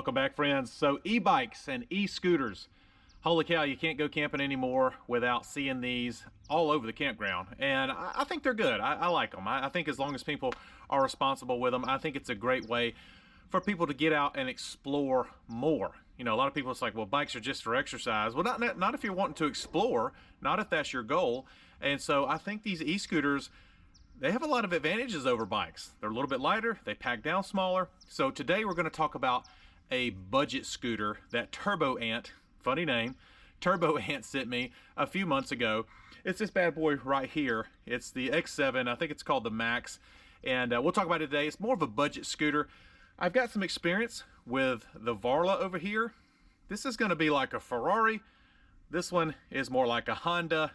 Welcome back, friends. So e-bikes and e-scooters, holy cow, you can't go camping anymore without seeing these all over the campground. And I think they're good. I like them. I think as long as people are responsible with them, I think it's a great way for people to get out and explore more. You know, a lot of people, it's like, well, bikes are just for exercise. Well, not if you're wanting to explore, not if that's your goal. And so I think these e-scooters, they have a lot of advantages over bikes. They're a little bit lighter, they pack down smaller. So today we're going to talk about a budget scooter that TurboAnt, funny name, TurboAnt sent me a few months ago. It's this bad boy right here. It's the X7, I think it's called the Max, and we'll talk about it today. It's more of a budget scooter. I've got some experience with the Varla over here. This is going to be like a Ferrari. This one is more like a Honda.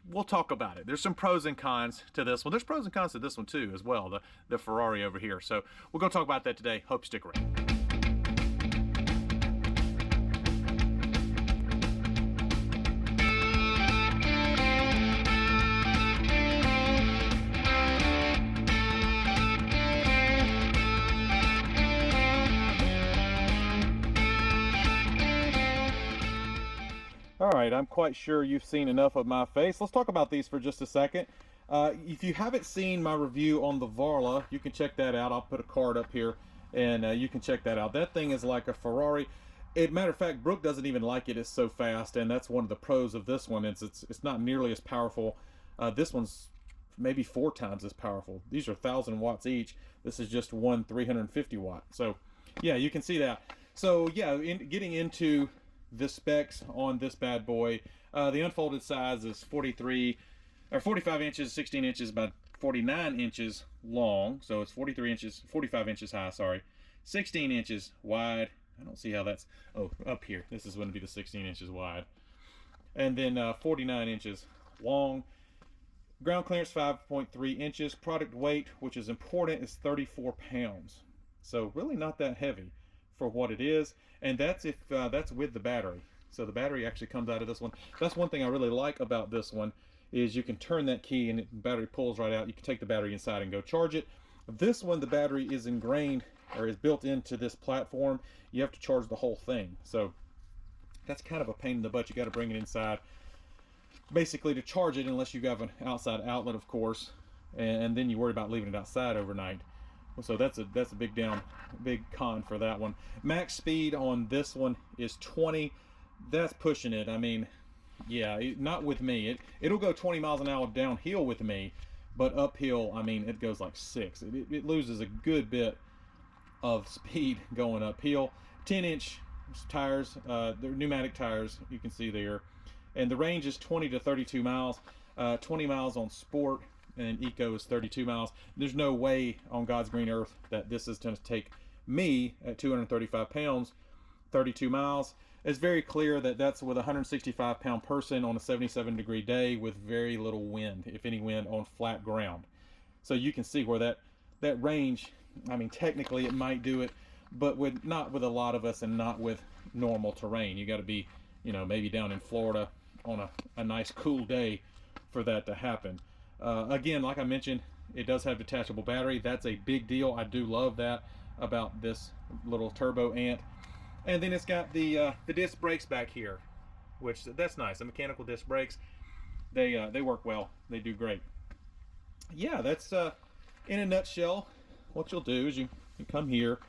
We'll talk about it. There's some pros and cons to this one. There's pros and cons to this one too as well, the Ferrari over here. So we're going to talk about that today. Hope you stick around. All right, I'm quite sure you've seen enough of my face. Let's talk about these for just a second. If you haven't seen my review on the Varla, you can check that out. I'll put a card up here, and you can check that out. That thing is like a Ferrari. Matter of fact, Brooke doesn't even like it. It's so fast, and that's one of the pros of this one. It's not nearly as powerful. This one's maybe 4 times as powerful. These are 1,000 watts each. This is just one 350 watt. So, yeah, you can see that. So, yeah, getting into the specs on this bad boy, the unfolded size is 45 inches, 16 inches by 49 inches long. So it's 45 inches high, sorry, 16 inches wide. I don't see how that's, oh, up here. This is going to be the 16 inches wide. And then 49 inches long. Ground clearance 5.3 inches. Product weight, which is important, is 34 pounds. So really not that heavy for what it is, and that's if that's with the battery. So the battery actually comes out of this one. That's one thing I really like about this one, is you can turn that key and the battery pulls right out. You can take the battery inside and go charge it. This one, the battery is ingrained or is built into this platform. You have to charge the whole thing, so that's kind of a pain in the butt. You got to bring it inside basically to charge it, unless you have an outside outlet, of course, and then you worry about leaving it outside overnight. So that's a big con for that one. Max speed on this one is 20. That's pushing it. I mean, yeah, not with me. It'll go 20 miles an hour downhill with me, but uphill, I mean, it goes like 6. It loses a good bit of speed going uphill. 10-inch tires, they're pneumatic tires, you can see there, and the range is 20 to 32 miles. 20 miles on sport, and eco is 32 miles. There's no way on God's green earth that this is going to take me at 235 pounds 32 miles. It's very clear that that's with a 165 pound person on a 77 degree day with very little wind, if any wind, on flat ground. So you can see where that range, I mean, technically it might do it, but not with a lot of us and not with normal terrain. You got to be, you know, maybe down in Florida on a nice cool day for that to happen. Again, like I mentioned, it does have detachable battery. That's a big deal. I do love that about this little TurboAnt. And then it's got the disc brakes back here, which that's nice. The mechanical disc brakes, they work well. They do great. Yeah, that's in a nutshell. What you'll do is you come here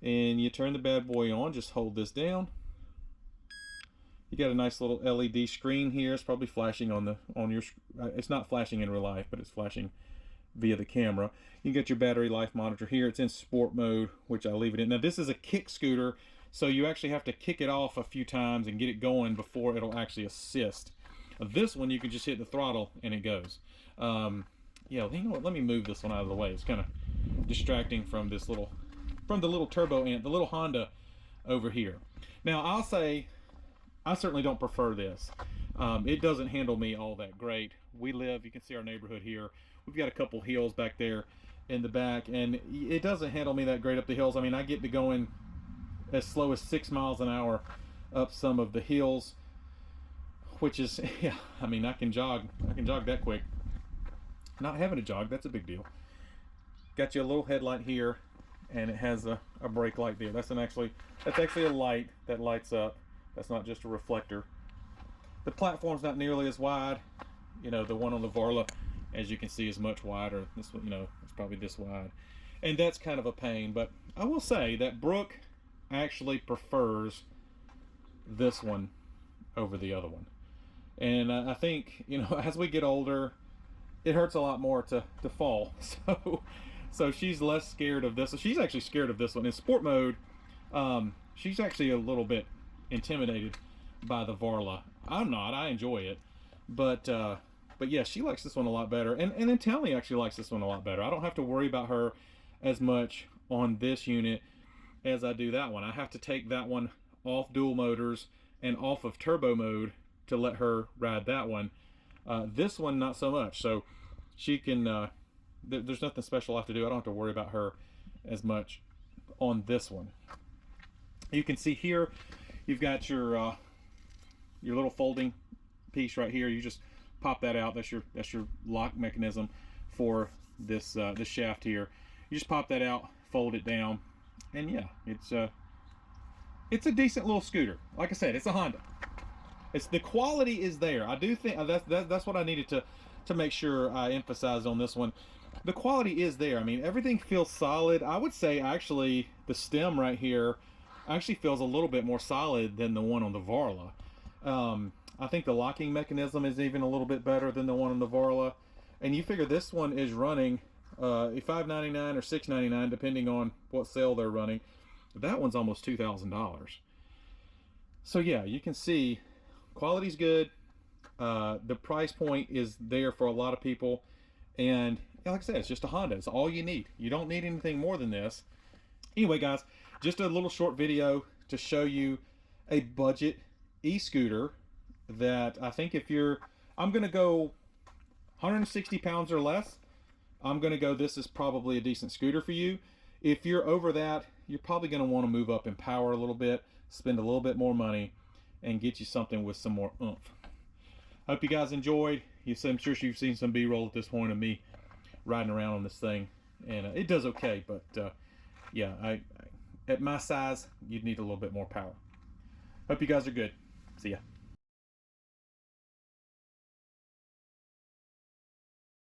and you turn the bad boy on. Just hold this down. You got a nice little LED screen here. It's probably flashing on your. It's not flashing in real life, but it's flashing via the camera. You get your battery life monitor here. It's in sport mode, which I leave it in. Now this is a kick scooter, so you actually have to kick it off a few times and get it going before it'll actually assist. This one you can just hit the throttle and it goes. Yeah, you know what? Let me move this one out of the way. It's kind of distracting from the little TurboAnt, the little Honda over here. Now I'll say, I certainly don't prefer this. It doesn't handle me all that great. You can see our neighborhood here. We've got a couple hills back there in the back, and it doesn't handle me that great up the hills. I mean, I get to going as slow as 6 miles an hour up some of the hills, which is, yeah, I mean, I can jog that quick. Not having to jog, that's a big deal. Got you a little headlight here. and it has a brake light there. That's actually a light that lights up. That's not just a reflector. The platform's not nearly as wide. You know, the one on the Varla, as you can see, is much wider. This one, you know, it's probably this wide, and that's kind of a pain. But I will say that Brooke actually prefers this one over the other one, and I think, you know, as we get older, it hurts a lot more to fall. So she's less scared of this. So she's actually scared of this one in sport mode. She's actually a little bit intimidated by the Varla. I'm not. I enjoy it, but yeah, she likes this one a lot better, and then Tally actually likes this one a lot better. I don't have to worry about her as much on this unit as I do that one. I have to take that one off dual motors and off of turbo mode to let her ride that one. This one, not so much. So she can, there's nothing special I have to do. I don't have to worry about her as much on this one. You can see here, you've got your little folding piece right here. You just pop that out. That's your lock mechanism for this this shaft here. You just pop that out, fold it down, and yeah, it's a decent little scooter. Like I said, it's a Honda. The quality is there. I do think that's what I needed to make sure I emphasize on this one. The quality is there. I mean, everything feels solid. I would say actually the stem right here actually feels a little bit more solid than the one on the Varla. I think the locking mechanism is even a little bit better than the one on the Varla. And you figure this one is running $599 or $699 depending on what sale they're running. That one's almost $2,000. So yeah, you can see quality's good. The price point is there for a lot of people, and like I said, it's just a Honda. It's all you need. You don't need anything more than this. Anyway, guys, just a little short video to show you a budget e-scooter that I think I'm gonna go 160 pounds or less. I'm gonna go, this is probably a decent scooter for you. If you're over that, you're probably gonna want to move up in power a little bit, spend a little bit more money, and get you something with some more oomph. Hope you guys enjoyed. I'm sure you've seen some B-roll at this point of me riding around on this thing, and it does okay, but yeah, at my size, you'd need a little bit more power. Hope you guys are good. See ya.